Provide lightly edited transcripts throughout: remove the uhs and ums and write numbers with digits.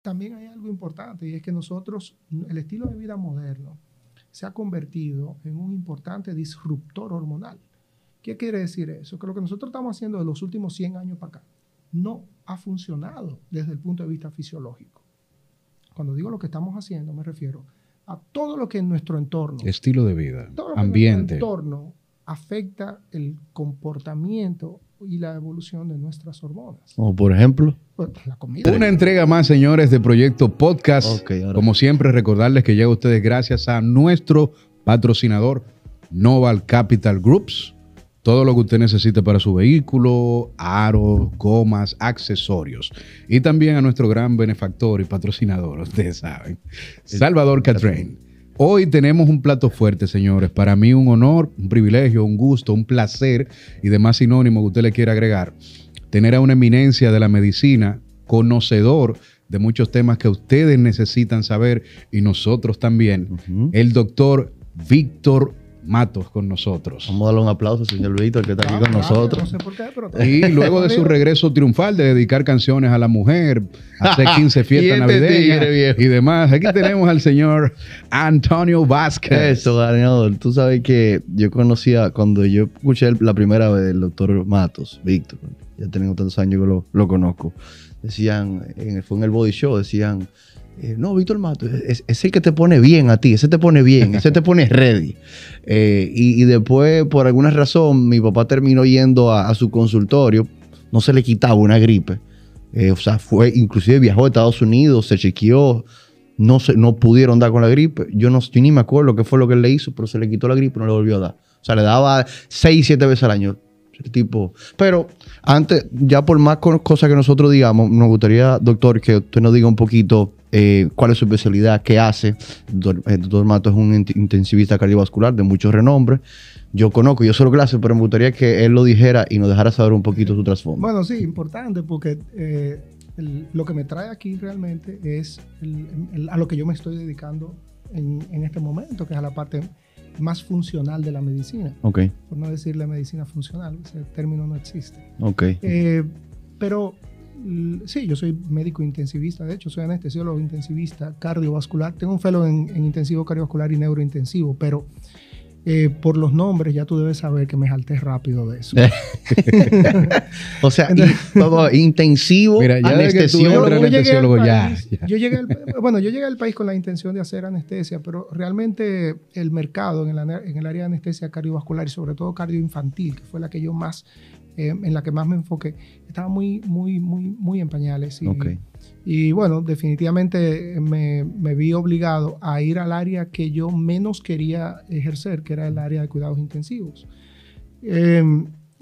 también hay algo importante y es que nosotros, el estilo de vida moderno se ha convertido en un importante disruptor hormonal. ¿Qué quiere decir eso? Que lo que nosotros estamos haciendo de los últimos 100 años para acá no ha funcionado desde el punto de vista fisiológico. Cuando digo lo que estamos haciendo, me refiero a todo lo que en nuestro entorno, estilo de vida, todo lo que ambiente, en nuestro entorno afecta el comportamiento y la evolución de nuestras hormonas. Como por ejemplo. Pues, la comida. Una entrega más, señores, de Proyecto Podcast. Ok, ahora Como siempre, recordarles que llega a ustedes gracias a nuestro patrocinador, Noval Capital Groups. Todo lo que usted necesite para su vehículo, aros, gomas, accesorios. Y también a nuestro gran benefactor y patrocinador, ustedes saben, Salvador Catrain. Hoy tenemos un plato fuerte, señores. Para mí un honor, un privilegio, un gusto, un placer y demás sinónimos que usted le quiera agregar. Tener a una eminencia de la medicina, conocedor de muchos temas que ustedes necesitan saber y nosotros también. El doctor Víctor Matos con nosotros. Vamos a darle un aplauso, señor Víctor, que está aquí con nosotros. No sé por qué, pero Y luego de su regreso triunfal de dedicar canciones a la mujer, hacer 15 fiestas navideñas y demás, aquí tenemos al señor Antonio Vázquez. Eso, ganador. Tú sabes que yo conocía, cuando yo escuché la primera vez del doctor Matos, Víctor, ya tengo tantos años que lo conozco, decían, fue en el Body Show, decían, no, Víctor Matos, es el que te pone bien a ti, ese te pone bien, ese te pone ready. Y después, por alguna razón, mi papá terminó yendo a su consultorio, no se le quitaba una gripe. O sea, inclusive viajó a Estados Unidos, se chequeó, no pudieron dar con la gripe. Yo ni me acuerdo qué fue lo que él le hizo, pero se le quitó la gripe y no le volvió a dar. O sea, le daba 6, 7 veces al año. El tipo. Pero antes, ya por más cosas que nosotros digamos, nos gustaría, doctor, que usted nos diga un poquito cuál es su especialidad, qué hace. El doctor Matos es un intensivista cardiovascular de mucho renombre. Yo conozco, yo solo clase, pero me gustaría que él lo dijera y nos dejara saber un poquito su trasfondo. Bueno, sí, importante, porque lo que me trae aquí realmente es a lo que yo me estoy dedicando en este momento, que es a la parte más funcional de la medicina. Ok. Por no decir la medicina funcional, ese término no existe. Ok. Pero sí, yo soy médico intensivista, de hecho soy anestesiólogo intensivista cardiovascular. Tengo un fellow en intensivo cardiovascular y neurointensivo, pero por los nombres ya tú debes saber que me jalté rápido de eso. O sea, intensivo, mira, ya anestesiólogo. Yo llegué al país con la intención de hacer anestesia, pero realmente el mercado en el área de anestesia cardiovascular y sobre todo cardioinfantil, que fue la que yo más en la que más me enfoqué, estaba muy en pañales. Y bueno, definitivamente me vi obligado a ir al área que yo menos quería ejercer, que era el área de cuidados intensivos.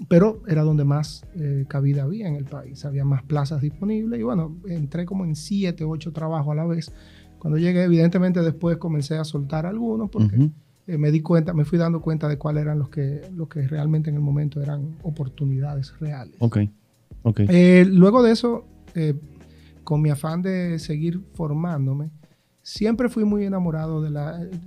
Pero era donde más cabida había en el país, había más plazas disponibles y bueno, entré como en 7, 8 trabajos a la vez. Cuando llegué, evidentemente después comencé a soltar algunos porque me fui dando cuenta de cuáles eran los que realmente en el momento eran oportunidades reales. Luego de eso, con mi afán de seguir formándome, siempre fui muy enamorado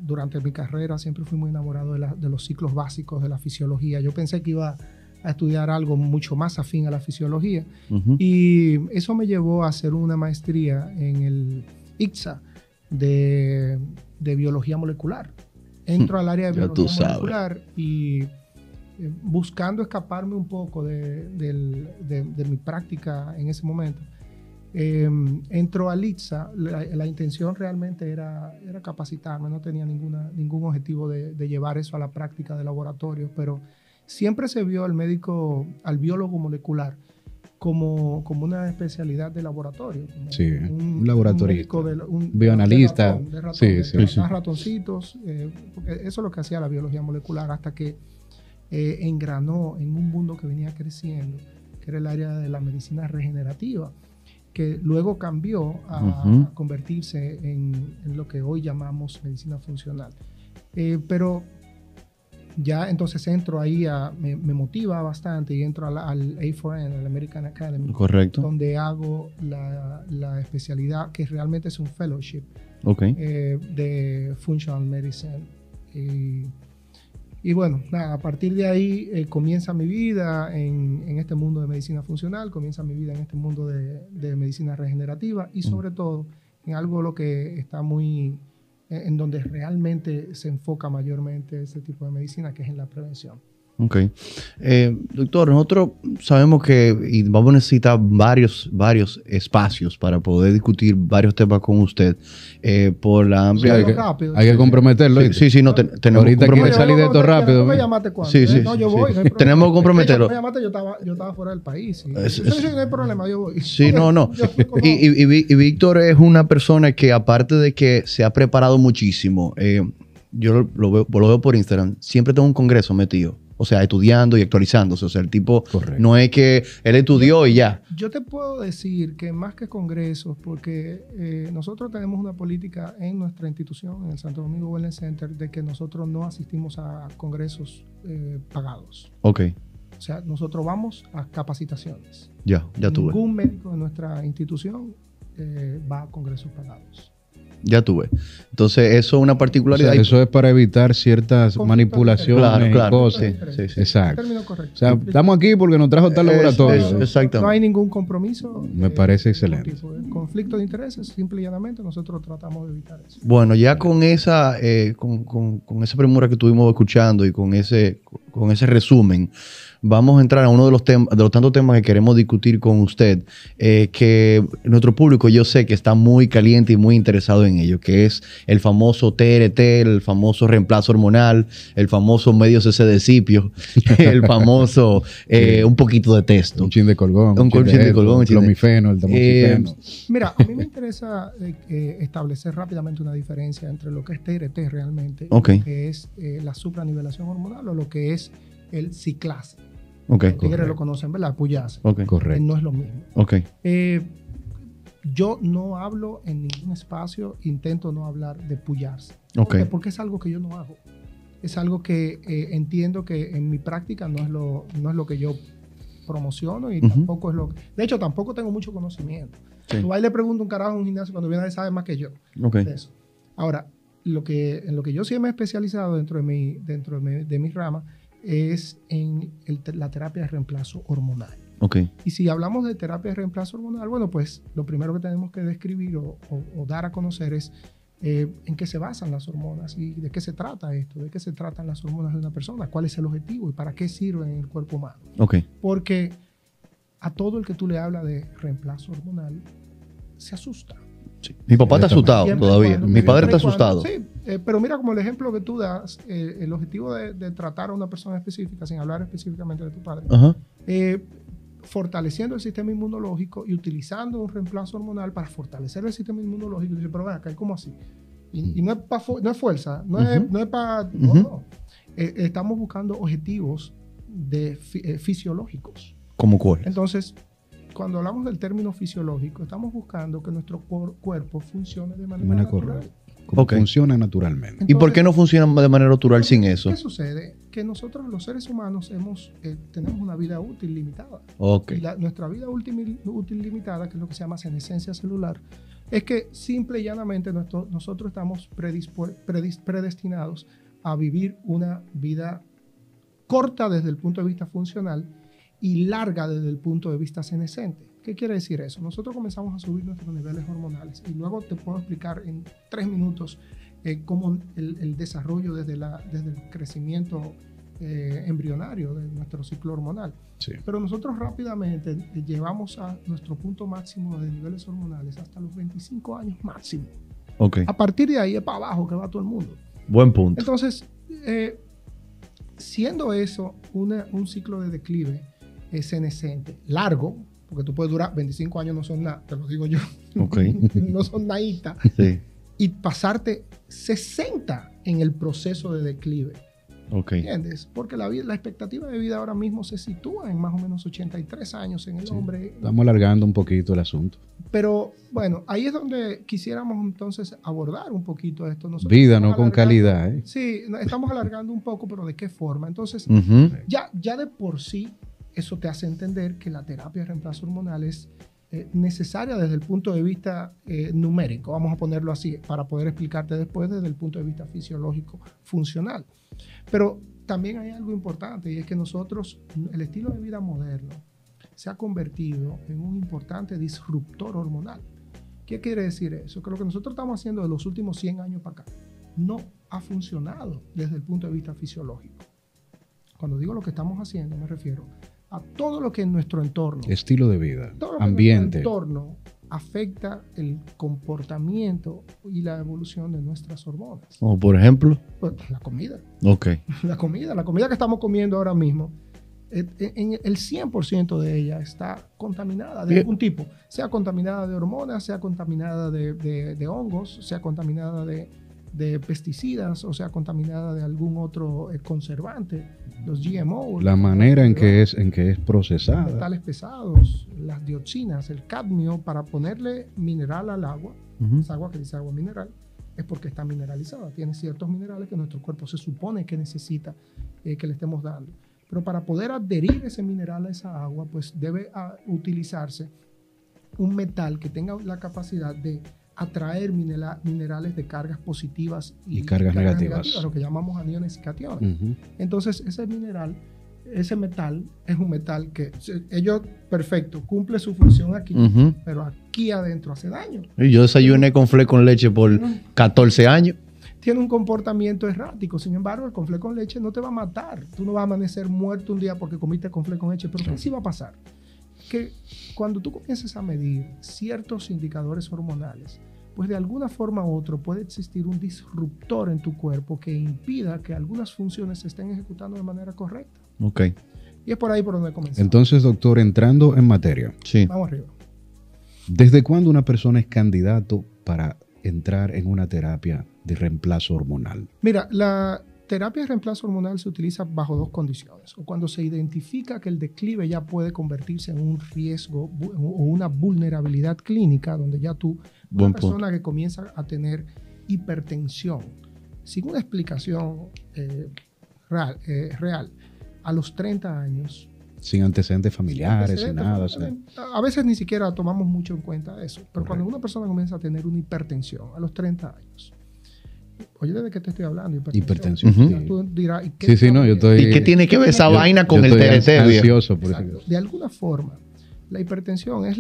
durante mi carrera, siempre fui muy enamorado de los ciclos básicos de la fisiología. Yo pensé que iba a estudiar algo mucho más afín a la fisiología y eso me llevó a hacer una maestría en el ICSA de biología molecular. Entro al área de biología molecular y buscando escaparme un poco de mi práctica en ese momento, entro al ICSA. La intención realmente era capacitarme, no tenía ningún objetivo de llevar eso a la práctica de laboratorio, pero siempre se vio al biólogo molecular como una especialidad de laboratorio. Sí, un laboratorista, un bioanalista. De ratoncitos, porque eso es lo que hacía la biología molecular hasta que engranó en un mundo que venía creciendo, que era el área de la medicina regenerativa, que luego cambió a convertirse en lo que hoy llamamos medicina funcional. Pero ya entonces entro ahí, me motiva bastante y entro al A4N, al American Academy. Correcto. Donde hago la especialidad que realmente es un fellowship de Functional Medicine. Y bueno, nada, a partir de ahí comienza mi vida en este mundo de medicina funcional, comienza mi vida en este mundo de medicina regenerativa y sobre todo en algo lo que está muy, en donde realmente se enfoca mayormente ese tipo de medicina, que es en la prevención. Ok. Doctor, nosotros sabemos que y vamos a necesitar varios espacios para poder discutir varios temas con usted por la amplia... Hay que comprometerlo. Sí, no, tenemos que ahorita quiere comprometerlo. salir de esto rápido. ¿Me llamaste cuando? Sí. No, yo voy. No tenemos que comprometerlo. Me llamaste, yo estaba fuera del país. No hay problema, yo voy. Sí, no. Y Víctor es una persona que aparte de que se ha preparado muchísimo, yo lo veo por Instagram, siempre tengo un congreso metido. O sea, estudiando y actualizándose. O sea, el tipo no es que él estudió y ya. Yo te puedo decir que más que congresos, porque nosotros tenemos una política en nuestra institución, en el Santo Domingo Wellness Center, de que nosotros no asistimos a congresos pagados. Ok. O sea, nosotros vamos a capacitaciones. Ya tuve. Ningún médico de nuestra institución va a congresos pagados. Ya tuve. Entonces, eso es una particularidad. O sea, eso es para evitar ciertas manipulaciones y cosas. Sí. Exacto. Término correcto. O sea, estamos aquí porque nos trajo tal laboratorio. Exactamente. No hay ningún compromiso. Me parece excelente. Tipo de conflicto de intereses, simple y llanamente, nosotros tratamos de evitar eso. Bueno, ya con esa premura que estuvimos escuchando y con ese resumen, vamos a entrar a uno de los tantos temas que queremos discutir con usted, que nuestro público yo sé que está muy caliente y muy interesado en ello, que es el famoso TRT, el famoso reemplazo hormonal, el famoso medio CC de cipio, el famoso un poquito de testo. Un chin de colgón. Un chin de colgón. El clomifeno, el tamoxifeno. Mira, a mí me interesa establecer rápidamente una diferencia entre lo que es TRT realmente, Ok. lo que es la supranivelación hormonal o lo que es el ciclase. Ok. Los tigres lo conocen, ¿verdad? Puyase. Ok. Correcto. No es lo mismo. Ok. Yo no hablo en ningún espacio, intento no hablar de puyarse. Ok. Porque es algo que yo no hago. Es algo que entiendo que en mi práctica no es lo que yo promociono y tampoco es lo que... De hecho, tampoco tengo mucho conocimiento. Sí. Tú vas y le preguntas un carajo a un gimnasio cuando viene a sabe más que yo de eso. Ahora, en lo que yo sí me he especializado dentro de mi rama es en la terapia de reemplazo hormonal. Ok. Y si hablamos de terapia de reemplazo hormonal, bueno, pues lo primero que tenemos que describir o dar a conocer es en qué se basan las hormonas y de qué se trata esto, de qué se tratan las hormonas de una persona, cuál es el objetivo y para qué sirven en el cuerpo humano. Ok. Porque a todo el que tú le hablas de reemplazo hormonal se asusta. Sí. Mi papá está asustado todavía. Mi padre está asustado. Sí, pero mira, como el ejemplo que tú das, el objetivo de tratar a una persona específica, sin hablar específicamente de tu padre, fortaleciendo el sistema inmunológico y utilizando un reemplazo hormonal para fortalecer el sistema inmunológico. Y dice, pero ven acá, ¿cómo así? Y no es fuerza, no es para... No. Estamos buscando objetivos fisiológicos. ¿Cómo cuál? Entonces, cuando hablamos del término fisiológico, estamos buscando que nuestro cuerpo funcione de manera natural. Como funciona naturalmente. Entonces, ¿y por qué no funciona de manera natural sin eso? ¿Qué sucede? Que nosotros los seres humanos tenemos una vida útil limitada. Okay. Y nuestra vida útil limitada, que es lo que se llama senescencia celular, es que simple y llanamente nosotros estamos predestinados a vivir una vida corta desde el punto de vista funcional y larga desde el punto de vista senescente. ¿Qué quiere decir eso? Nosotros comenzamos a subir nuestros niveles hormonales y luego te puedo explicar en 3 minutos cómo el desarrollo desde el crecimiento embrionario de nuestro ciclo hormonal. Sí. Pero nosotros rápidamente llevamos a nuestro punto máximo de niveles hormonales hasta los 25 años máximo. Okay. A partir de ahí es para abajo que va todo el mundo. Buen punto. Entonces, siendo eso un ciclo de declive senescente, largo, porque tú puedes durar 25 años, no son nada, te lo digo yo. Okay. No son nadita. Sí. Y pasarte 60 en el proceso de declive. Okay. ¿Entiendes? Porque la expectativa de vida ahora mismo se sitúa en más o menos 83 años en el hombre. Estamos alargando un poquito el asunto. Pero bueno, ahí es donde quisiéramos entonces abordar un poquito esto. Nosotros vida, no con calidad. Sí, estamos alargando un poco, pero ¿de qué forma? Entonces, ya de por sí, eso te hace entender que la terapia de reemplazo hormonal es necesaria desde el punto de vista numérico, vamos a ponerlo así, para poder explicarte después desde el punto de vista fisiológico funcional. Pero también hay algo importante y es que nosotros, el estilo de vida moderno se ha convertido en un importante disruptor hormonal. ¿Qué quiere decir eso? Que lo que nosotros estamos haciendo de los últimos 100 años para acá no ha funcionado desde el punto de vista fisiológico. Cuando digo lo que estamos haciendo, me refiero a todo lo que en nuestro entorno, estilo de vida, todo lo que ambiente, en nuestro entorno afecta el comportamiento y la evolución de nuestras hormonas. Como por ejemplo. Pues, la comida. Ok. La comida que estamos comiendo ahora mismo, en el 100% de ella está contaminada de algún tipo, sea contaminada de hormonas, sea contaminada de hongos, sea contaminada de pesticidas, o sea contaminada de algún otro conservante, los GMO. la manera en que es procesada. Metales pesados, las dioxinas, el cadmio, para ponerle mineral al agua. Esa agua que dice agua mineral es porque está mineralizada, tiene ciertos minerales que nuestro cuerpo se supone que necesita que le estemos dando. Pero para poder adherir ese mineral a esa agua, pues debe utilizarse un metal que tenga la capacidad de atraer minerales de cargas positivas y cargas negativas, lo que llamamos aniones y cationes. Entonces, ese metal es un metal que ellos, perfecto, cumple su función aquí, pero aquí adentro hace daño. Y yo desayuné con fle con leche por 14 años. Tiene un comportamiento errático. Sin embargo, el conflé con leche no te va a matar. Tú no vas a amanecer muerto un día porque comiste conflé con leche. Pero ¿qué sí va a pasar? Que cuando tú comiences a medir ciertos indicadores hormonales, pues de alguna forma u otra puede existir un disruptor en tu cuerpo que impida que algunas funciones se estén ejecutando de manera correcta. Ok. Y es por ahí por donde comenzamos. Entonces, doctor, entrando en materia. Sí. Vamos arriba. ¿Desde cuándo una persona es candidato para entrar en una terapia de reemplazo hormonal? Mira, la terapia de reemplazo hormonal se utiliza bajo dos condiciones. O cuando se identifica que el declive ya puede convertirse en un riesgo o una vulnerabilidad clínica, donde ya tú, una persona que comienza a tener hipertensión, sin una explicación real, a los 30 años, sin antecedentes familiares, sin nada. A veces ni siquiera tomamos mucho en cuenta eso. Pero cuando una persona comienza a tener una hipertensión a los 30 años, oye, ¿de qué te estoy hablando? Hipertensión. Tú dirás, ¿y qué ¿Y qué tiene que ver esa vaina con el TRT? Ansioso por eso. De alguna forma, la hipertensión es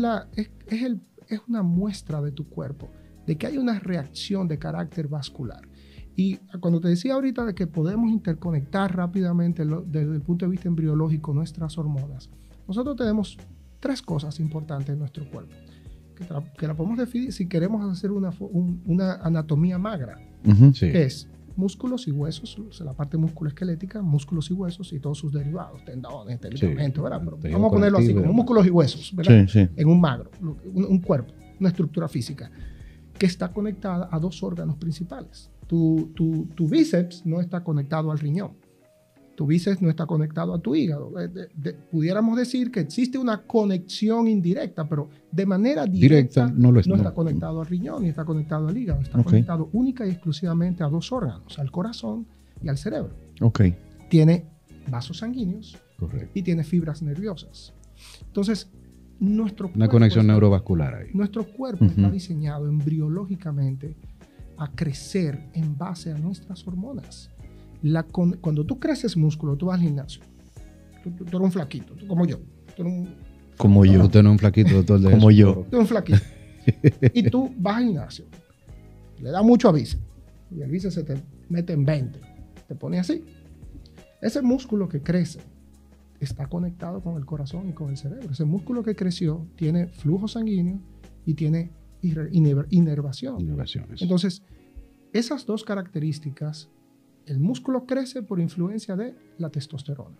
una muestra de tu cuerpo, de que hay una reacción de carácter vascular. Y cuando te decía ahorita de que podemos interconectar rápidamente desde el punto de vista embriológico nuestras hormonas, nosotros tenemos 3 cosas importantes en nuestro cuerpo, que la podemos definir si queremos hacer una anatomía magra, que es músculos y huesos, o sea, la parte musculoesquelética, músculos y huesos y todos sus derivados, tendones, ligamentos, ¿verdad? Pero vamos a ponerlo así, como músculos y huesos, ¿verdad? En un magro, un cuerpo, una estructura física que está conectada a 2 órganos principales. Tu bíceps no está conectado al riñón. Tu bíceps no está conectado a tu hígado. Pudiéramos decir que existe una conexión indirecta, pero de manera directa no está conectado al riñón ni está conectado al hígado. Está conectado única y exclusivamente a 2 órganos, al corazón y al cerebro. Tiene vasos sanguíneos y tiene fibras nerviosas. Entonces, una conexión neurovascular ahí. Nuestro cuerpo está diseñado embriológicamente a crecer en base a nuestras hormonas. Cuando tú creces músculo, tú vas al gimnasio. Tú eres un flaquito, como yo. Como yo. Usted no es un flaquito, doctor. Como yo. Tú eres un flaquito. Y tú vas al gimnasio. Le da mucho a bíceps. Y el bíceps se te mete en 20. Te pone así. Ese músculo que crece está conectado con el corazón y con el cerebro. Ese músculo que creció tiene flujo sanguíneo y tiene inervación. Entonces, esas 2 características, el músculo crece por influencia de la testosterona.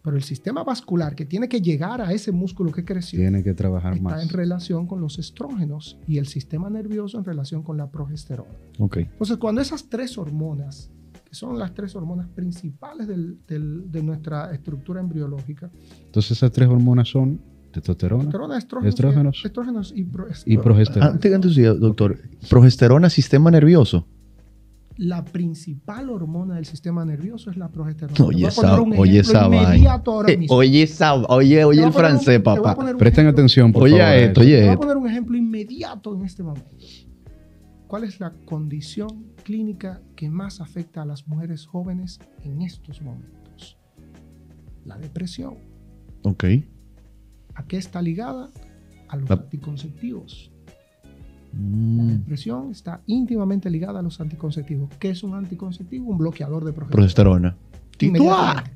Pero el sistema vascular que tiene que llegar a ese músculo que creció tiene que trabajar más. Está en relación con los estrógenos y el sistema nervioso en relación con la progesterona. Entonces, cuando esas 3 hormonas, que son las 3 hormonas principales de nuestra estructura embriológica. Entonces, esas 3 hormonas son testosterona, estrógenos y progesterona. Entonces, doctor, progesterona, sistema nervioso. La principal hormona del sistema nervioso es la progesterona. Oye esa vaina. Oye el francés, papá. Presten atención, por favor. Oye esto. Te voy a poner un ejemplo inmediato en este momento. ¿Cuál es la condición clínica que más afecta a las mujeres jóvenes en estos momentos? La depresión. ¿A qué está ligada? A los anticonceptivos. La depresión está íntimamente ligada a los anticonceptivos. ¿Qué es un anticonceptivo? Un bloqueador de Progesterona. Inmediatamente.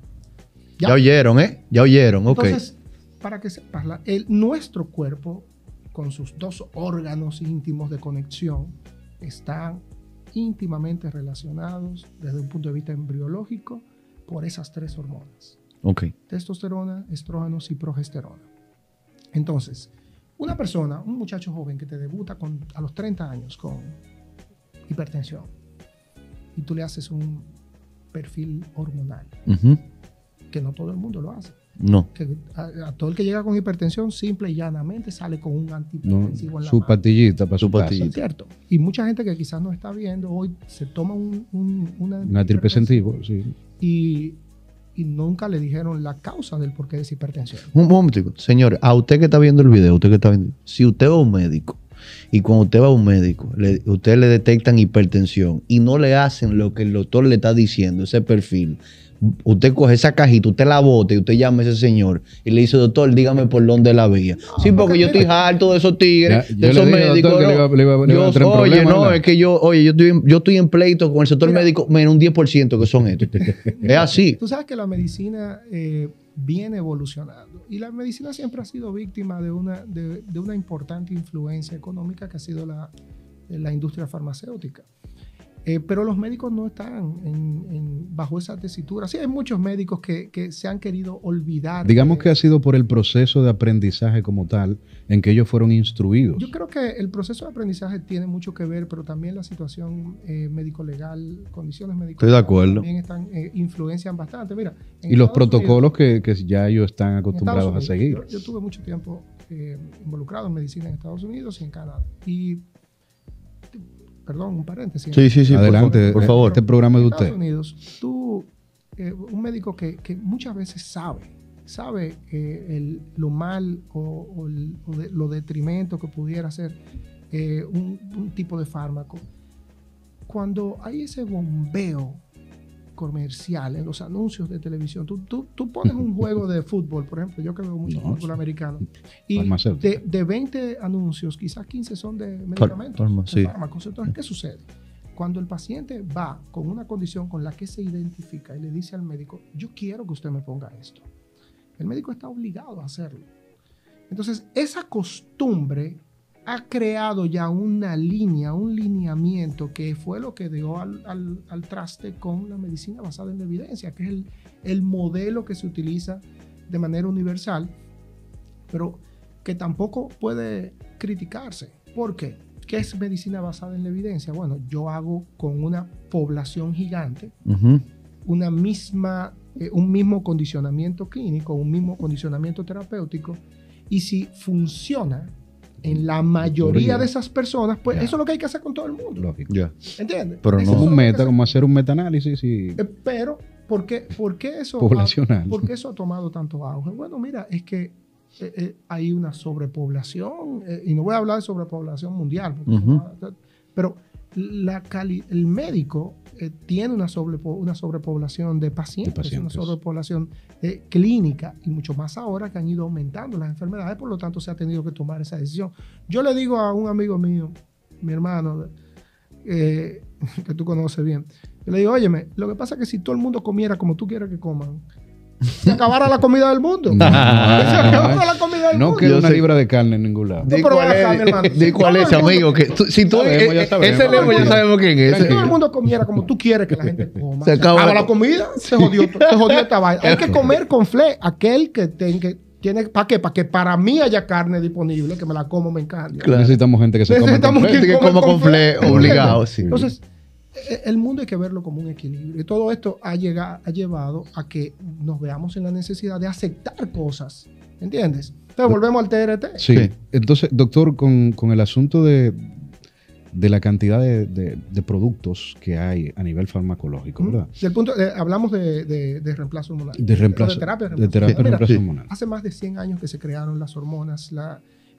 Ya oyeron, ¿eh? Ya oyeron, ok. Entonces, para que sepas, nuestro cuerpo, con sus dos órganos íntimos de conexión, están íntimamente relacionados desde un punto de vista embriológico por esas tres hormonas. Ok. Testosterona, estrógenos y progesterona. Entonces, una persona, un muchacho joven que te debuta a los 30 años con hipertensión y tú le haces un perfil hormonal, que no todo el mundo lo hace. No. Que a todo el que llega con hipertensión simple y llanamente sale con un antihipertensivo en la su mano. pastillita para su pastillita. casa. Cierto. Y mucha gente que quizás no está viendo hoy se toma un antihipertensivo, sí. Y nunca le dijeron la causa del porqué de esa hipertensión. Un momentico. Señor, a usted que está viendo el video, si usted va a un médico y cuando usted va a un médico, usted le detectan hipertensión y no le hacen lo que el doctor le está diciendo, ese perfil, usted coge esa cajita, usted la bota y usted llama a ese señor y le dice, doctor, dígame por dónde la vía. No, sí, porque yo estoy harto de esos tigres, de esos médicos. Oye, no, es que yo estoy en pleito con el sector médico, menos un 10% que son estos. Es así. Tú sabes que la medicina viene evolucionando y la medicina siempre ha sido víctima de una importante influencia económica que ha sido la industria farmacéutica. Pero los médicos no están bajo esa tesitura. Sí, hay muchos médicos que se han querido olvidar. Digamos que ha sido por el proceso de aprendizaje como tal, en que ellos fueron instruidos. Yo creo que el proceso de aprendizaje tiene mucho que ver, pero también la situación médico-legal, condiciones médicas. Estoy de acuerdo. También influencian bastante. Mira, y los protocolos que ya ellos están acostumbrados a seguir. Yo tuve mucho tiempo involucrado en medicina en Estados Unidos y en Canadá. Y perdón, un paréntesis. Sí. Adelante, por favor. Este programa es de usted. En usted. Estados Unidos, un médico que muchas veces sabe lo mal o lo detrimento que pudiera ser un tipo de fármaco. Cuando hay ese bombeo comercial en los anuncios de televisión, tú pones un juego de fútbol, por ejemplo, yo que veo mucho fútbol americano, y de 20 anuncios, quizás 15 son de medicamentos, de fármacos. Entonces, ¿qué sucede? Cuando el paciente va con una condición con la que se identifica y le dice al médico, yo quiero que usted me ponga esto, el médico está obligado a hacerlo. Entonces, esa costumbre ha creado ya una línea, un lineamiento que fue lo que dio al traste con la medicina basada en la evidencia, que es el modelo que se utiliza de manera universal, pero que tampoco puede criticarse. ¿Por qué? ¿Qué es medicina basada en la evidencia? Bueno, yo hago con una población gigante un mismo condicionamiento clínico, un mismo condicionamiento terapéutico, y si funciona en la mayoría de esas personas, pues eso es lo que hay que hacer con todo el mundo. Lógico. ¿Entiendes? Pero no como hacer un metaanálisis. Pero, ¿por qué eso poblacional? ¿Por qué eso ha tomado tanto auge? Bueno, mira, es que hay una sobrepoblación, y no voy a hablar de sobrepoblación mundial, pero el médico tiene una sobrepoblación de pacientes, una sobrepoblación clínica, y mucho más ahora que han ido aumentando las enfermedades, por lo tanto se ha tenido que tomar esa decisión. Yo le digo a un amigo mío, mi hermano, que tú conoces bien, yo le digo, óyeme, lo que pasa es que si todo el mundo comiera como tú quieres que coman, se acabara la comida del mundo. No queda una libra de carne en ningún lado. ¿De cuál es, amigo? Si tú ese lemo ya sabemos quién es. Si todo el mundo comiera como tú quieres que la gente coma, se acaba la comida, se jodió esta vaina. Hay que comer con fle. Aquel que tiene, ¿para qué? Para que para mí haya carne disponible, que me la como, me encanta. Claro. Necesitamos gente que se coma con fle. Gente que coma con fle, obligado. Sí. Entonces, el mundo hay que verlo como un equilibrio. Y todo esto ha llevado a que nos veamos en la necesidad de aceptar cosas. ¿Entiendes? Entonces volvemos al TRT. Sí. Entonces, doctor, con el asunto de la cantidad de productos que hay a nivel farmacológico, ¿verdad? Hablamos de reemplazo hormonal. De terapia de reemplazo hormonal. Hace más de 100 años que se crearon las hormonas.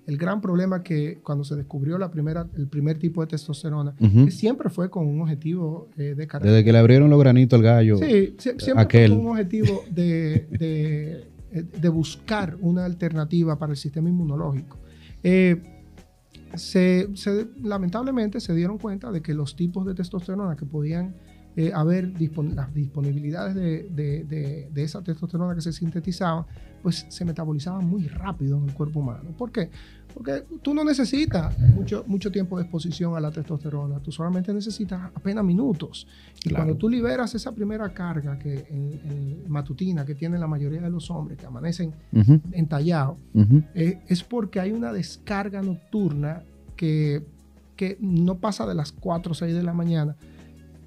El gran problema que cuando se descubrió el primer tipo de testosterona, que siempre fue con un objetivo de carrera. Desde que le abrieron los granitos al gallo. Sí, siempre fue con un objetivo de buscar una alternativa para el sistema inmunológico. lamentablemente se dieron cuenta de que los tipos de testosterona que podían haber las disponibilidades de esa testosterona que se sintetizaban, pues se metabolizaban muy rápido en el cuerpo humano. ¿Por qué? Porque tú no necesitas mucho tiempo de exposición a la testosterona, tú solamente necesitas apenas minutos. Y Claro. cuando tú liberas esa primera carga que en matutina que tienen la mayoría de los hombres que amanecen Ujú, entallados, ujú. es porque hay una descarga nocturna que no pasa de las 4 o 6 de la mañana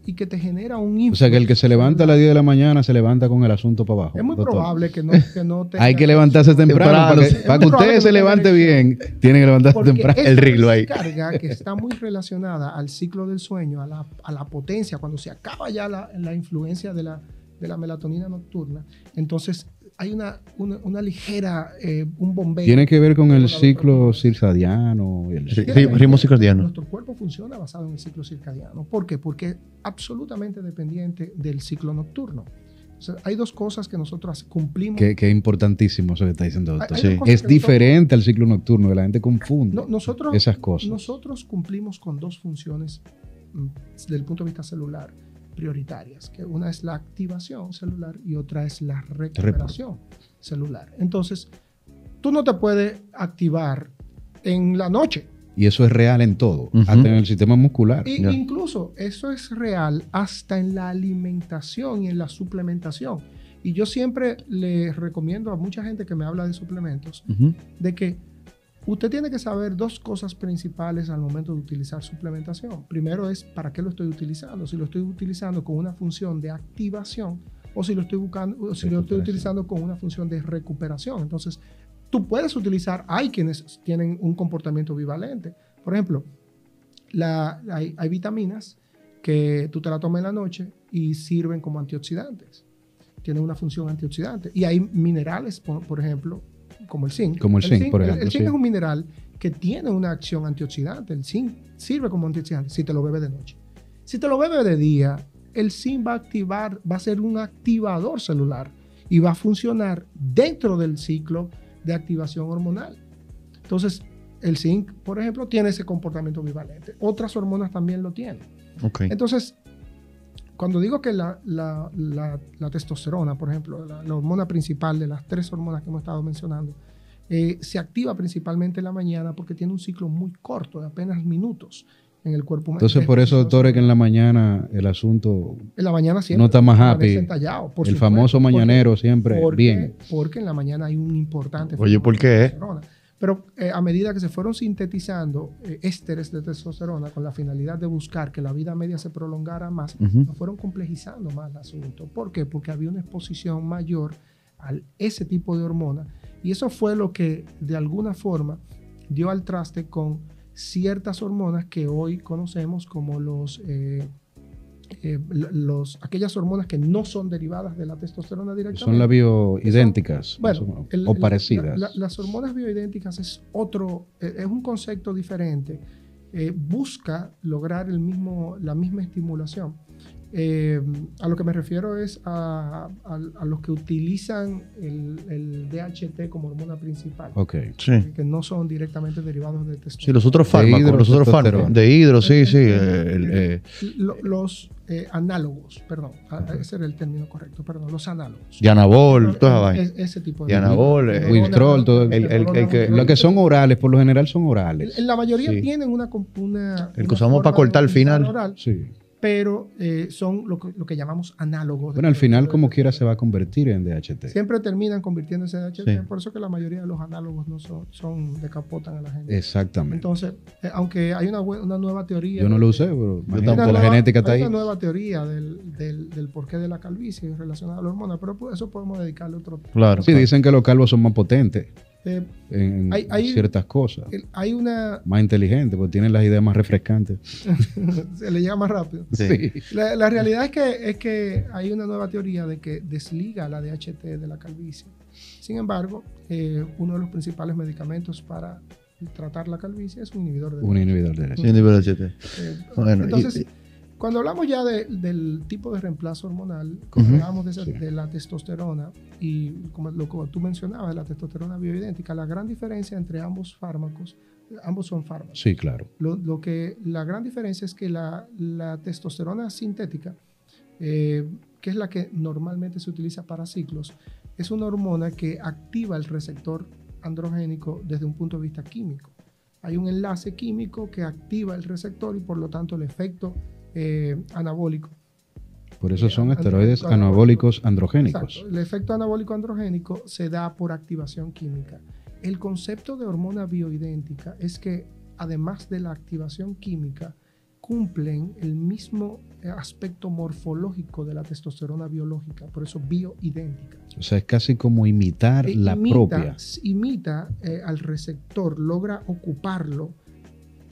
y que te genera un O sea, que el que se levanta a las 10 de la mañana se levanta con el asunto para abajo. Es muy doctor. probable que no tenga Hay que levantarse temprano. Temprano, Para que, sí. para Es que muy probable usted que se no levante tenga bien, tiene que levantarse porque temprano. esa El ritmo ahí. descarga que está muy relacionada al ciclo del sueño, a la potencia, cuando se acaba ya la influencia de la melatonina nocturna, entonces hay una ligera, un bombeo. Tiene que ver con el Regulador ciclo hormonal. circadiano. Y el- Sí. Ritmo circadiano. Nuestro cuerpo funciona basado en el ciclo circadiano. ¿Por qué? Porque es absolutamente dependiente del ciclo nocturno. O sea, hay dos cosas que nosotros cumplimos. Que es importantísimo eso que está diciendo, doctor. Hay dos Sí. cosas Es que nosotros- diferente al ciclo nocturno, que la gente confunde nosotros, esas cosas. Nosotros cumplimos con dos funciones desde el punto de vista celular prioritarias, que una es la activación celular y otra es la recuperación celular. Entonces, tú no te puedes activar en la noche. Y eso es real en todo, Ujú. hasta en el sistema muscular. Y Ya. incluso eso es real hasta en la alimentación y en la suplementación. Y yo siempre le recomiendo a mucha gente que me habla de suplementos Ujú. de que usted tiene que saber dos cosas principales al momento de utilizar suplementación. Primero es para qué lo estoy utilizando. Si lo estoy utilizando con una función de activación o si lo estoy utilizando con una función de recuperación. Entonces, tú puedes utilizar, hay quienes tienen un comportamiento bivalente. Por ejemplo, hay vitaminas que tú te la tomas en la noche y sirven como antioxidantes. Tienen una función antioxidante. Y hay minerales, por ejemplo, como el zinc. Como el zinc, por ejemplo, El zinc sí. es un mineral que tiene una acción antioxidante. El zinc sirve como antioxidante si te lo bebes de noche. Si te lo bebes de día, el zinc va a activar, va a ser un activador celular y va a funcionar dentro del ciclo de activación hormonal. Entonces, el zinc, por ejemplo, tiene ese comportamiento bivalente. Otras hormonas también lo tienen. Ok. Entonces, cuando digo que la testosterona, por ejemplo, la hormona principal de las 3 hormonas que hemos estado mencionando, se activa principalmente en la mañana porque tiene un ciclo muy corto, de apenas minutos en el cuerpo humano. Entonces, por eso, doctor, es que en la mañana el asunto En la mañana siempre no está más amanece happy. entallado, por El supuesto, famoso porque- mañanero siempre bien. Porque en la mañana hay un importante... Oye, ¿por qué? testosterona. Pero a medida que se fueron sintetizando ésteres de testosterona con la finalidad de buscar que la vida media se prolongara más, Ujú. nos fueron complejizando más el asunto. ¿Por qué? Porque había una exposición mayor a ese tipo de hormona. Y eso fue lo que de alguna forma dio al traste con ciertas hormonas que hoy conocemos como aquellas hormonas que no son derivadas de la testosterona directamente. Son las bioidénticas Bueno, o parecidas. Las hormonas bioidénticas es un concepto diferente. Busca lograr la misma estimulación. A lo que me refiero es a los que utilizan el DHT como hormona principal, Ok. Sí. que no son directamente derivados de Sí, testosterona. los otros fármacos. Los otros hidrotestosterona. fármacos. De hidro, sí, sí. Los análogos, perdón, ese era el término correcto, perdón, los análogos. Dianabol, toda esa vaina. Ese tipo de Dianabol, Winstrol, todo el que- Los que son orales, por lo general son orales. La mayoría Sí. tienen una El que usamos para cortar al final. oral, Sí. pero son lo que llamamos análogos. Bueno, al final, como quiera, se va a convertir en DHT. Siempre terminan convirtiéndose en DHT, Sí. por eso que la mayoría de los análogos no son decapotan a la gente. Exactamente. Entonces, aunque hay una nueva teoría. Yo no lo usé, pero imagínate, tampoco. la genética está hay ahí. una nueva teoría del porqué de la calvicie relacionada a la hormona, pero pues, eso podemos dedicarle otro. Claro. Sí, dicen que los calvos son más potentes Eh, en Hay- ciertas cosas. hay una. Más inteligentes, porque tienen las ideas más refrescantes. Se le llega más rápido. Sí. La realidad es que hay una nueva teoría de que desliga la DHT de la calvicie. Sin embargo, uno de los principales medicamentos para tratar la calvicie es un inhibidor de Un inhibidor de Sí, nivel de HT. Bueno, entonces, cuando hablamos ya del tipo de reemplazo hormonal, Ujú. cuando hablamos Sí. de la testosterona y como tú mencionabas, la testosterona bioidéntica, la gran diferencia entre ambos fármacos ambos son fármacos. Sí, claro. La gran diferencia es que la testosterona sintética, que es la que normalmente se utiliza para ciclos, es una hormona que activa el receptor androgénico desde un punto de vista químico. Hay un enlace químico que activa el receptor y por lo tanto el efecto anabólico. Por eso son esteroides anabólicos androgénicos. Exacto. El efecto anabólico androgénico se da por activación química. El concepto de hormona bioidéntica es que además de la activación química, cumplen el mismo aspecto morfológico de la testosterona biológica, por eso bioidéntica. O sea, es casi como imitar la propia. Imita al receptor, logra ocuparlo.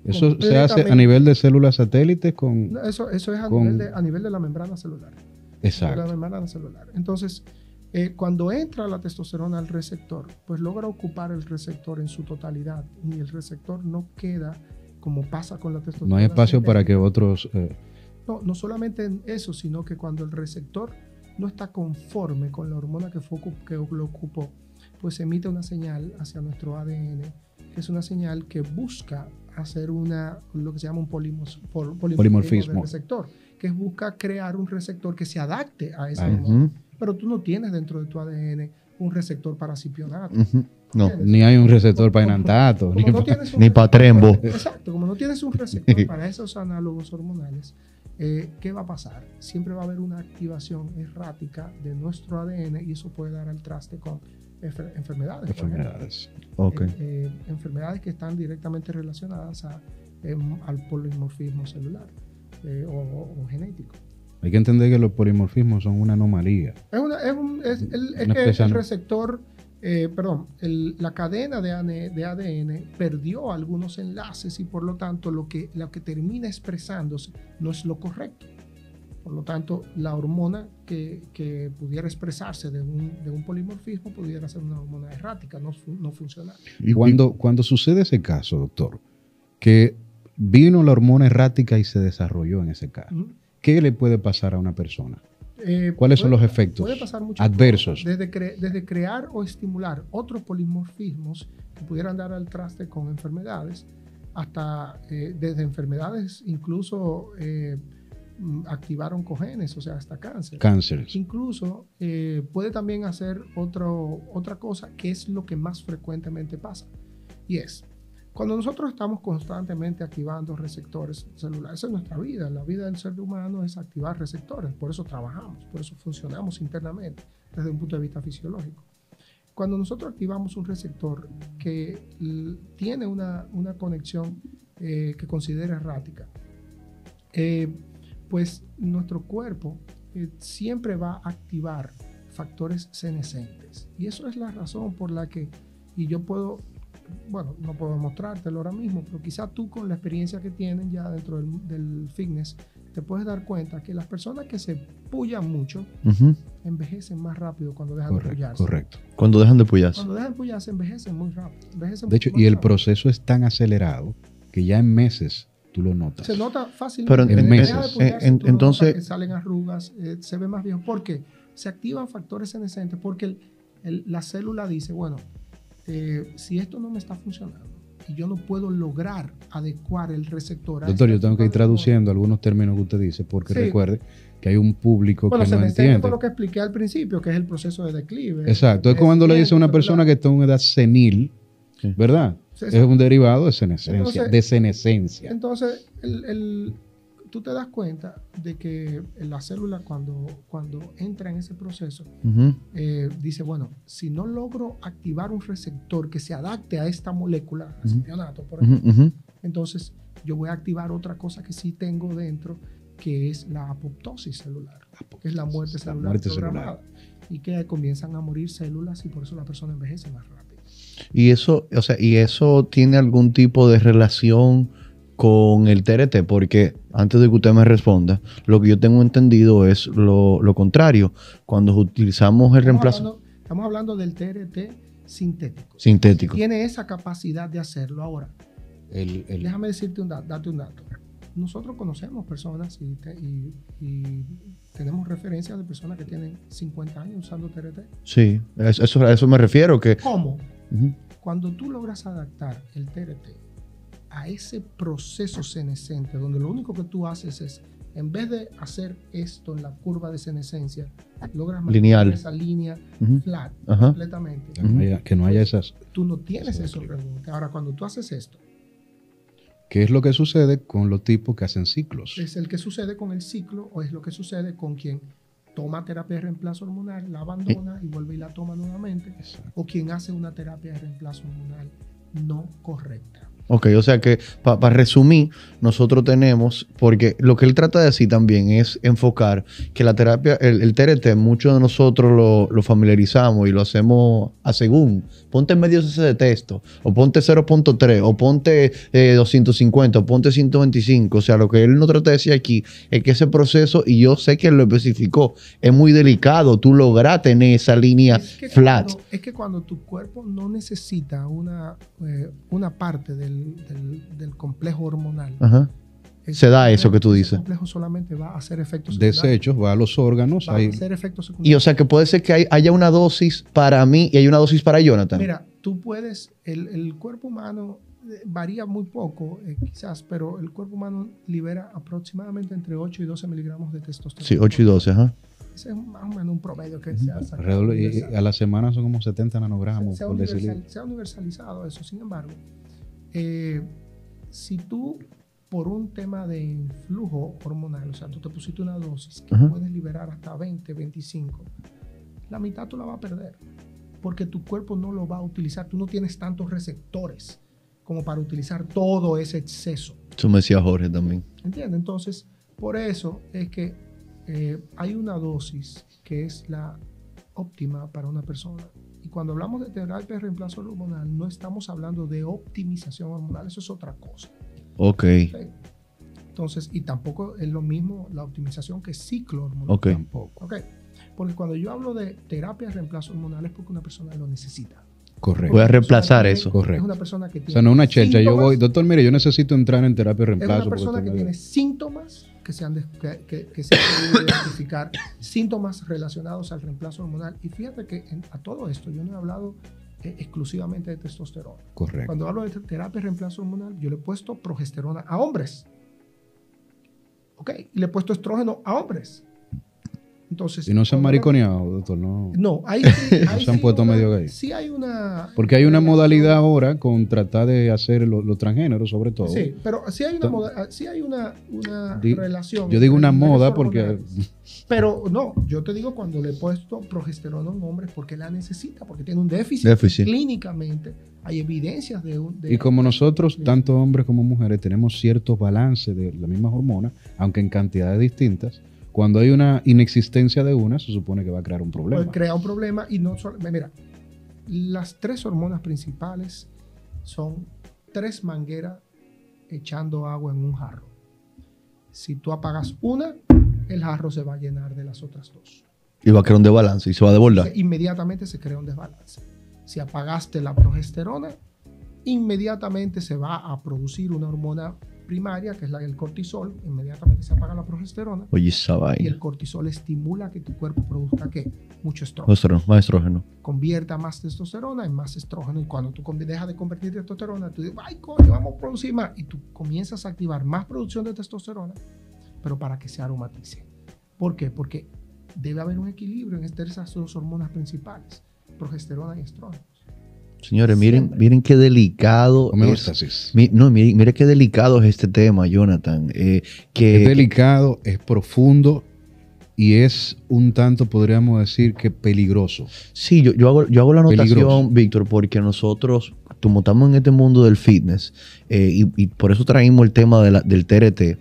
Eso se hace a nivel de células satélites con... Eso es a nivel de la membrana celular. Exacto. De la membrana celular. Entonces, cuando entra la testosterona al receptor, pues logra ocupar el receptor en su totalidad y el receptor no queda como pasa con la testosterona. No hay espacio sintética. para que otros... No solamente en eso, sino que cuando el receptor no está conforme con la hormona que lo ocupó, pues emite una señal hacia nuestro ADN, que es una señal que busca hacer lo que se llama un polimorfismo del receptor, que busca crear un receptor que se adapte a esa hormona. Pero tú no tienes dentro de tu ADN un receptor para cipionato. No. Ni hay un receptor para enantato. Ni para trembo. Exacto, como no tienes un receptor para esos análogos hormonales, ¿qué va a pasar? Siempre va a haber una activación errática de nuestro ADN y eso puede dar al traste con enfermedades. Okay. Enfermedades que están directamente relacionadas al polimorfismo celular o genético. Hay que entender que los polimorfismos son una anomalía. Es que el receptor, la cadena de ADN perdió algunos enlaces y por lo tanto lo que termina expresándose no es lo correcto. Por lo tanto, la hormona que pudiera expresarse de un polimorfismo pudiera ser una hormona errática, no funcional. Y cuando sucede ese caso, doctor, que vino la hormona errática y se desarrolló en ese caso, ¿qué le puede pasar a una persona? ¿Cuáles son los efectos adversos? Desde crear o estimular otros polimorfismos que pudieran dar al traste con enfermedades, hasta desde enfermedades incluso activar oncogenes, o sea, hasta cáncer. Cánceres. Incluso puede también hacer otra cosa que es lo que más frecuentemente pasa, y es cuando nosotros estamos constantemente activando receptores celulares. Esa es nuestra vida. La vida del ser humano es activar receptores. Por eso trabajamos, por eso funcionamos internamente desde un punto de vista fisiológico. Cuando nosotros activamos un receptor que tiene una conexión que considera errática, pues nuestro cuerpo siempre va a activar factores senescentes. Y eso es la razón por la que, y yo puedo... Bueno, no puedo mostrártelo ahora mismo, pero quizá tú con la experiencia que tienen ya dentro del fitness, te puedes dar cuenta que las personas que se pullan mucho envejecen más rápido cuando dejan de pullarse. Correcto. Cuando dejan de pullarse. Cuando dejan de pullarse envejecen muy rápido. De hecho, y el proceso es tan acelerado que ya en meses tú lo notas. Se nota fácilmente. Pero en meses. Entonces que salen arrugas, se ve más viejo. ¿Por qué? Se activan factores senescentes porque la célula dice, bueno, si esto no me está funcionando y yo no puedo lograr adecuar el receptor. Doctor, yo tengo que ir traduciendo algunos términos que usted dice, porque recuerde que hay un público que no entiende. Fue lo que expliqué al principio, que es el proceso de declive. Exacto, es cuando le dice a una persona que está en una edad senil, ¿verdad? Es un derivado de senescencia. Entonces, tú te das cuenta de que la célula cuando entra en ese proceso, dice, bueno, si no logro activar un receptor que se adapte a esta molécula, al cipionato, por ejemplo, entonces yo voy a activar otra cosa que sí tengo dentro, que es la apoptosis celular, que es la muerte celular programada, y que comienzan a morir células y por eso la persona envejece más rápido. Y eso tiene algún tipo de relación con el TRT, porque antes de que usted me responda, lo que yo tengo entendido es lo contrario. Cuando utilizamos el reemplazo... Estamos hablando del TRT sintético. Sintético. Tiene esa capacidad de hacerlo. Ahora, déjame decirte date un dato. Nosotros conocemos personas y tenemos referencias de personas que tienen 50 años usando TRT. Sí, a eso me refiero. ¿Cómo? Cuando tú logras adaptar el TRT a ese proceso senescente, donde lo único que tú haces es, en vez de hacer esto en la curva de senescencia, logras mantener esa línea flat completamente. Que no haya esas. Tú no tienes eso realmente. Ahora, cuando tú haces esto, ¿qué es lo que sucede con los tipos que hacen ciclos? es el que sucede con el ciclo o es lo que sucede con quien toma terapia de reemplazo hormonal, la abandona y vuelve y la toma nuevamente, o quien hace una terapia de reemplazo hormonal no correcta. Ok, o sea que para resumir, nosotros tenemos, porque lo que él trata de decir también es enfocar que la terapia, el TRT, muchos de nosotros lo familiarizamos y lo hacemos a según. Ponte en medio ese de texto, o ponte 0.3, o ponte 250, o ponte 125. O sea, lo que él nos trata de decir aquí es que ese proceso, y yo sé que él lo especificó, es muy delicado. Tú logras tener esa línea flat. Es que cuando tu cuerpo no necesita una parte del complejo hormonal. Se da eso que tú dices. El complejo solamente va a hacer efectos secundarios. Desechos, va a los órganos. Va a hacer efectos secundarios. Y o sea que puede ser que haya una dosis para mí y hay una dosis para Jonathan. Mira, tú puedes, el cuerpo humano varía muy poco, quizás, pero el cuerpo humano libera aproximadamente entre 8 y 12 miligramos de testosterona. Sí, 8 y 12, ajá. Ese es más o menos un promedio que se hace. Y a la semana son como 70 nanogramos. Se ha universalizado eso. Sin embargo, si tú, por un tema de influjo hormonal, o sea, tú te pusiste una dosis que puedes liberar hasta 20, 25, la mitad tú la vas a perder, porque tu cuerpo no lo va a utilizar. Tú no tienes tantos receptores como para utilizar todo ese exceso. Eso me decía Jorge también. ¿Entiendes? Entonces, por eso es que hay una dosis que es la óptima para una persona. Y cuando hablamos de terapia de reemplazo hormonal, no estamos hablando de optimización hormonal, eso es otra cosa. Ok. Entonces, y tampoco es lo mismo la optimización que ciclo hormonal. Ok. Tampoco. Ok. Porque cuando yo hablo de terapia de reemplazo hormonal es porque una persona lo necesita. Correcto. Voy a reemplazar eso. Correcto. Es una persona que tiene. O sea, no una chelcha. Yo voy, síntomas. doctor, mire, yo necesito entrar en terapia de reemplazo. Es una persona que tiene síntomas que se han podido identificar, síntomas relacionados al reemplazo hormonal. Y fíjate que a todo esto yo no he hablado exclusivamente de testosterona. Correcto. Cuando hablo de terapia de reemplazo hormonal, yo le he puesto progesterona a hombres. ¿Ok? Y le he puesto estrógeno a hombres. Entonces, y no se han mariconeado, doctor, no. No, ahí se han puesto medio gay. Sí hay una. Porque hay una modalidad ahora con tratar de hacer los transgéneros, sobre todo. Sí, pero sí hay una relación. Yo digo una moda porque. Pero no, yo te digo cuando le he puesto progesterona a un hombre porque la necesita, porque tiene un déficit. Clínicamente hay evidencias de y como nosotros, tanto hombres como mujeres, tenemos cierto balance de las mismas hormonas, aunque en cantidades distintas. Cuando hay una inexistencia de una, se supone que va a crear un problema. Pues crea un problema y no solo. Mira, las 3 hormonas principales son 3 mangueras echando agua en un jarro. Si tú apagas una, el jarro se va a llenar de las otras 2. Y va a crear un desbalance y se va a desbordar. Inmediatamente se crea un desbalance. Si apagaste la progesterona, inmediatamente se va a producir una hormona primaria, que es la del cortisol. Inmediatamente se apaga la progesterona. Oye, esa vaina. Y el cortisol estimula que tu cuerpo produzca ¿qué? Mucho estrógeno. Más estrógeno. Convierta más testosterona en más estrógeno. Y cuando tú dejas de convertir testosterona, tú dices, ay, coño, vamos a producir más. Y tú comienzas a activar más producción de testosterona, pero para que se aromatice. ¿Por qué? Porque debe haber un equilibrio en esas 2 hormonas principales, progesterona y estrógeno. Señores, miren qué delicado homeostasis. Mire qué delicado es este tema, Jonathan. Es delicado, es profundo y es un tanto, podríamos decir, que peligroso. Sí, yo hago la anotación, Víctor, porque nosotros, como estamos en este mundo del fitness, y por eso traímos el tema del TRT,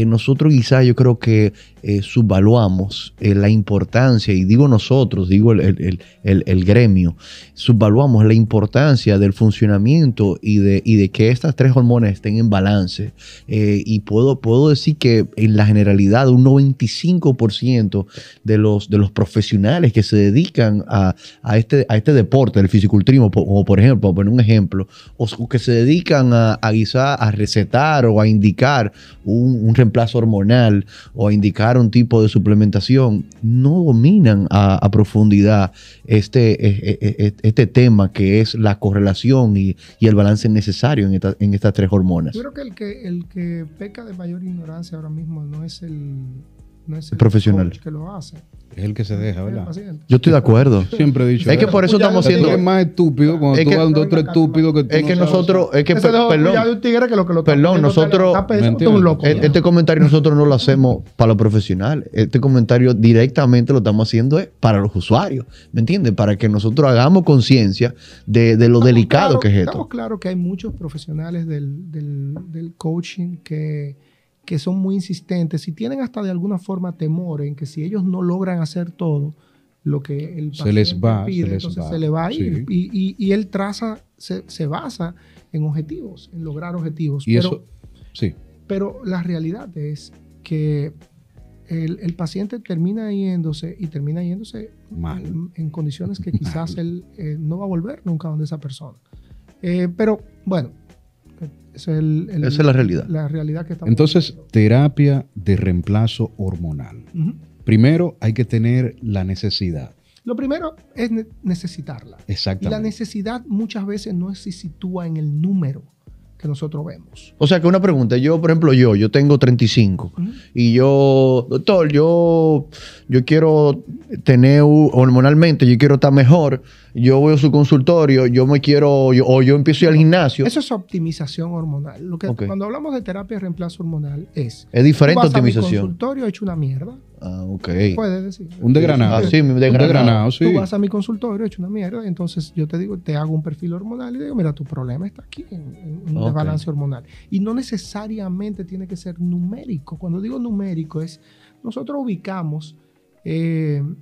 nosotros quizás yo creo que subvaluamos la importancia, y digo nosotros, digo el gremio, subvaluamos la importancia del funcionamiento y de que estas 3 hormonas estén en balance. Y puedo decir que en la generalidad un 95% de los profesionales que se dedican a este deporte, el fisiculturismo, como por ejemplo, para poner un ejemplo, o que se dedican a quizás a recetar o a indicar un reemplazo hormonal o a indicar un tipo de suplementación, no dominan a profundidad este tema que es la correlación y el balance necesario en estas tres hormonas. Yo creo que el que peca de mayor ignorancia ahora mismo no es el profesional coach que lo hace. Es el que se deja, ¿verdad? Yo estoy de acuerdo. Siempre he dicho. Es que por eso estamos haciendo. Es más estúpido cuando tú vas a un doctor estúpido que tú. Es que nosotros. Es que, perdón, nosotros. Este comentario nosotros no lo hacemos para los profesionales. Este comentario directamente lo estamos haciendo para los usuarios. ¿Me entiendes? Para que nosotros hagamos conciencia de lo delicado que es esto. Estamos claros que hay muchos profesionales del coaching que son muy insistentes y tienen hasta de alguna forma temor en que si ellos no logran hacer todo lo que el paciente pide, entonces se le va a ir. Sí. Y él se basa en objetivos, en lograr objetivos. Pero la realidad es que el paciente termina yéndose mal en condiciones que quizás él no va a volver nunca donde esa persona. Pero bueno, esa es la realidad. La realidad que estamos Entonces, viendo. Terapia de reemplazo hormonal. Primero hay que tener la necesidad. Lo primero es necesitarla. Exactamente. Y la necesidad muchas veces no se sitúa en el número que nosotros vemos. O sea, que una pregunta. Yo, por ejemplo, yo tengo 35 y doctor, yo quiero tener hormonalmente, yo quiero estar mejor. Yo voy a su consultorio, yo empiezo a ir al gimnasio. Eso es optimización hormonal. Cuando hablamos de terapia de reemplazo hormonal es diferente tú vas optimización. A mi consultorio hecho una mierda. Ok. Puedes decir. Un desgranado. Sí, un desgranado. Sí. Tú vas a mi consultorio hecho una mierda, entonces yo te digo, te hago un perfil hormonal y digo, mira, tu problema está aquí en un desbalance hormonal. Y no necesariamente tiene que ser numérico. Cuando digo numérico es, nosotros ubicamos el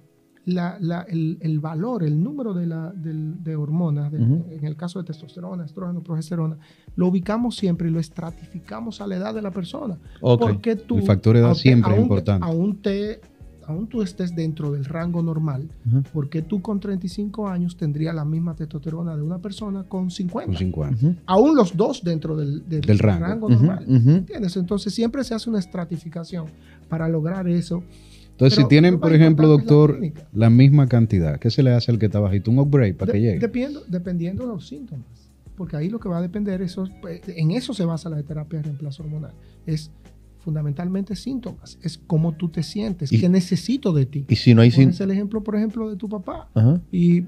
valor, el número de hormonas, en el caso de testosterona, estrógeno, progesterona, lo ubicamos siempre y lo estratificamos a la edad de la persona. Porque tú, el factor edad siempre es importante. Aún tú estés dentro del rango normal, porque tú con 35 años tendrías la misma testosterona de una persona con 50. Con 50. Aún los dos dentro del rango normal. ¿Entiendes? Entonces siempre se hace una estratificación para lograr eso. Entonces, si tienen, por ejemplo, doctor, la misma cantidad, ¿qué se le hace al que está bajito? ¿Un upgrade para que llegue? Dependiendo de los síntomas. Porque ahí lo que va a depender, en eso se basa la terapia de reemplazo hormonal. Es fundamentalmente síntomas. Es cómo tú te sientes. ¿Qué necesito de ti? Y si no hay síntomas. Es el ejemplo, por ejemplo, de tu papá. Y,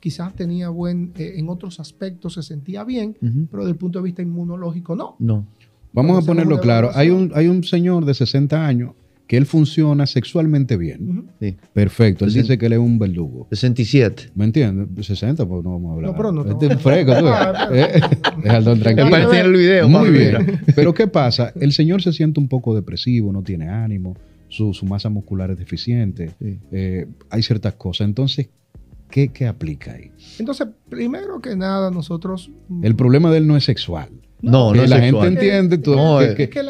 quizás tenía en otros aspectos se sentía bien, pero desde el punto de vista inmunológico, no. Vamos a ponerlo claro. Hay un señor de 60 años que él funciona sexualmente bien. Sí. Perfecto. Él dice que él es un verdugo. 67. ¿Me entiendes? 60, pues no vamos a hablar. No, pero no. Este es fresco, tú. Déjalo tranquilo. Aparece en el video. Muy bien. Pero ¿qué pasa? El señor se siente un poco depresivo, no tiene ánimo, su masa muscular es deficiente. Sí. Hay ciertas cosas. Entonces, ¿qué aplica ahí? Entonces, primero que nada, nosotros... El problema de él no es sexual. No la gente entiende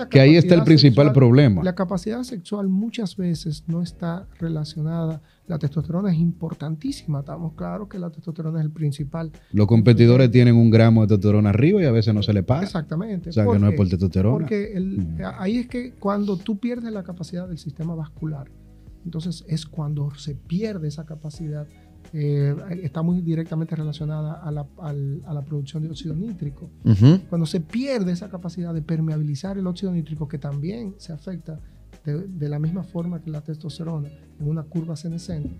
que ahí está el principal problema. La capacidad sexual muchas veces no está relacionada. La testosterona es importantísima. Estamos claros que la testosterona es el principal. Los competidores tienen 1 gramo de testosterona arriba y a veces no se le pasa. Exactamente. O sea, que no es por testosterona. Porque ahí es que cuando tú pierdes la capacidad del sistema vascular, entonces es cuando se pierde esa capacidad. Está muy directamente relacionada a la producción de óxido nítrico. Cuando se pierde esa capacidad de permeabilizar el óxido nítrico, que también se afecta de la misma forma que la testosterona en una curva senescente,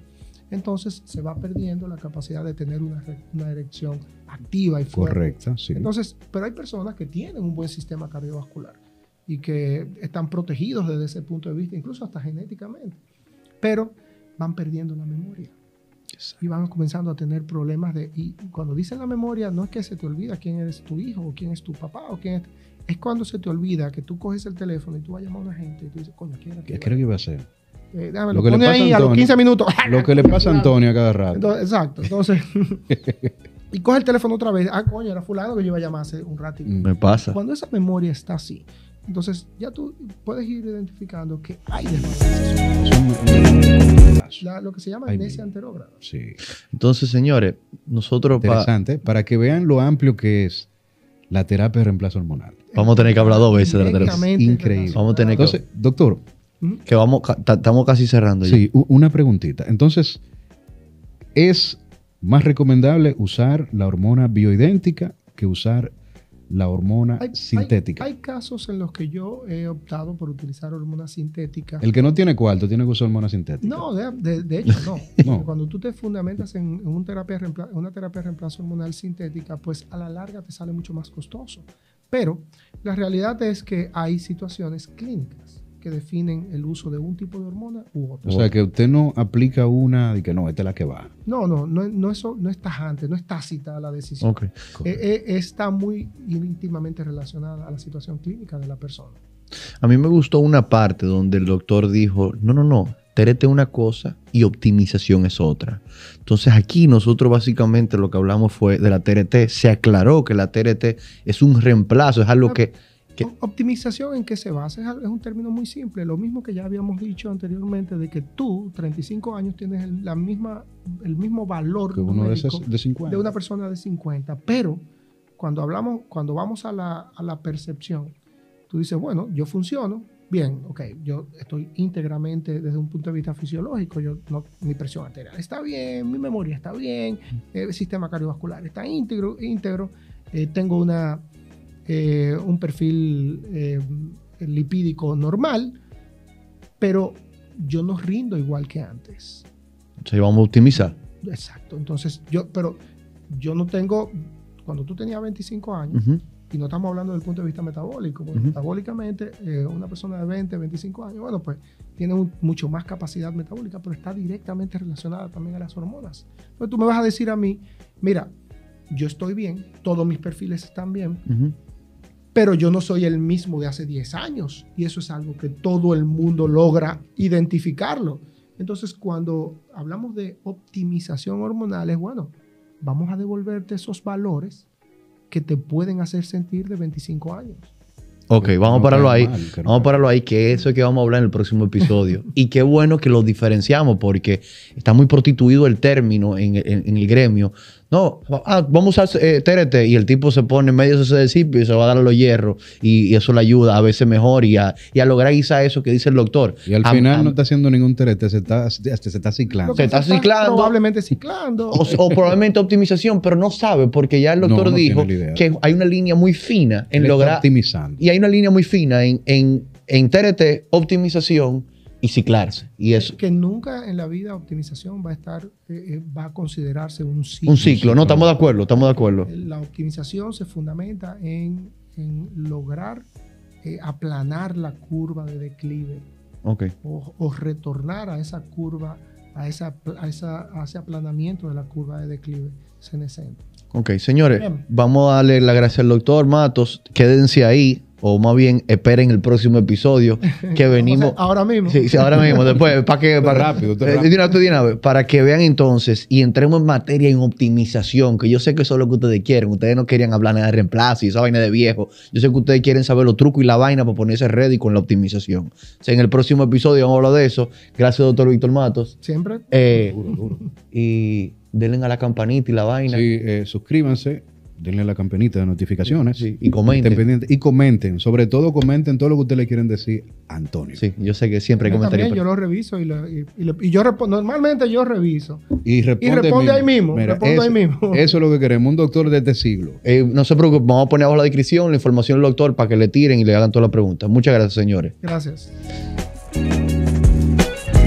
entonces se va perdiendo la capacidad de tener una erección activa y fuerte. Correcta, sí. Entonces, pero hay personas que tienen un buen sistema cardiovascular y que están protegidos desde ese punto de vista, incluso hasta genéticamente, pero van perdiendo la memoria. Y van comenzando a tener problemas y cuando dicen la memoria, no es que se te olvida quién eres tu hijo o quién es tu papá o quién es cuando se te olvida que tú coges el teléfono y tú vas a llamar a una gente y tú dices, coño, ¿qué creo que iba a hacer? Lo que le pasa ahí a los 15 minutos. Lo que le pasa a Antonio a cada rato. Entonces, exacto. Entonces, y coge el teléfono otra vez. Coño, era fulano que yo iba a llamar hace un ratito. Me pasa. Cuando esa memoria está así, entonces ya tú puedes ir identificando que hay desbalance. Lo que se llama amnesia anterógrada. Sí. Entonces, señores, nosotros... Interesante. Para que vean lo amplio que es la terapia de reemplazo hormonal. Vamos a tener que hablar 2 veces de la terapia. Directamente Increíble. Vamos a tener que... Entonces, doctor, Que estamos casi cerrando ya. sí, una preguntita. Entonces, ¿es más recomendable usar la hormona bioidéntica que usar la hormona sintética? Hay casos en los que yo he optado por utilizar hormonas sintéticas. El que no tiene cuarto tiene que usar hormona sintética. No, de hecho, no. No. Cuando tú te fundamentas en una terapia de reemplazo hormonal sintética, pues a la larga te sale mucho más costoso. Pero la realidad es que hay situaciones clínicas que definen el uso de un tipo de hormona u otro. O sea, que usted no aplica una y que no, esta es la que va. No es tajante, no es tácita la decisión. Ok. Está muy íntimamente relacionada a la situación clínica de la persona. A mí me gustó una parte donde el doctor dijo, no, TRT es una cosa y optimización es otra. Entonces aquí nosotros básicamente lo que hablamos fue de la TRT. Se aclaró que la TRT es un reemplazo, es algo que... Optimización, ¿en qué se basa? Es un término muy simple. Lo mismo que ya habíamos dicho anteriormente, de que tú, 35 años, tienes el mismo valor Que uno de 50. de una persona de 50. Pero cuando vamos a la percepción, tú dices, bueno, yo funciono bien, ok, yo estoy íntegramente desde un punto de vista fisiológico, mi presión arterial está bien, mi memoria está bien, el sistema cardiovascular está íntegro, tengo un perfil lipídico normal, pero yo no rindo igual que antes. O sea, vamos a optimizar. Exacto. Entonces, pero yo no tengo, cuando tú tenías 25 años, y no estamos hablando del punto de vista metabólico, porque metabólicamente una persona de 20, 25 años, bueno, pues tiene mucho más capacidad metabólica, pero está directamente relacionada también a las hormonas. Entonces tú me vas a decir a mí, mira, yo estoy bien, todos mis perfiles están bien, pero yo no soy el mismo de hace 10 años. Y eso es algo que todo el mundo logra identificarlo. Entonces, cuando hablamos de optimización hormonal, es bueno, vamos a devolverte esos valores que te pueden hacer sentir de 25 años. Ok, vamos a pararlo ahí. Vamos a pararlo ahí, que eso es que vamos a hablar en el próximo episodio. Y qué bueno que lo diferenciamos, porque está muy prostituido el término en el gremio. No, vamos a usar TRT y el tipo se pone en medio de ese discipio y se va a dar a los hierros y eso le ayuda a veces mejor y a lograr quizá eso que dice el doctor. Y al final no está haciendo ningún TRT, se está ciclando. Se está ciclando. Probablemente ciclando. O probablemente optimización, pero no sabe porque ya el doctor dijo que hay una línea muy fina en lograr... optimizando. Y hay una línea muy fina en TRT, optimización y ciclarse. Y eso. Que nunca en la vida optimización va a considerarse un ciclo. Un ciclo, no, estamos de acuerdo. La optimización se fundamenta en lograr aplanar la curva de declive. Okay. O retornar a esa curva, a ese aplanamiento de la curva de declive senescente. Ok, señores, bien, vamos a darle las gracias al doctor Matos. Quédense ahí. O más bien, esperen el próximo episodio que venimos. Ahora mismo. Sí, ahora mismo. Después, para que vean entonces y entremos en materia en optimización, que yo sé que eso es lo que ustedes quieren. Ustedes no querían hablar nada de reemplazo y esa vaina de viejo. Yo sé que ustedes quieren saber los trucos y la vaina para ponerse ready con la optimización. O sea, en el próximo episodio vamos a hablar de eso. Gracias, doctor Víctor Matos. Siempre. Duro. Y denle a la campanita y la vaina. Sí, suscríbanse. Denle a la campanita de notificaciones. Sí, y comenten. Y comenten. Sobre todo comenten todo lo que ustedes le quieren decir a Antonio. Sí, yo sé que siempre hay comentarios. Yo lo reviso y yo normalmente yo reviso. Y responde ahí mismo. Mira, ahí mismo. Eso es lo que queremos, un doctor de este siglo. No se preocupen, vamos a poner abajo la descripción la información del doctor para que le tiren y le hagan todas las preguntas. Muchas gracias, señores. Gracias.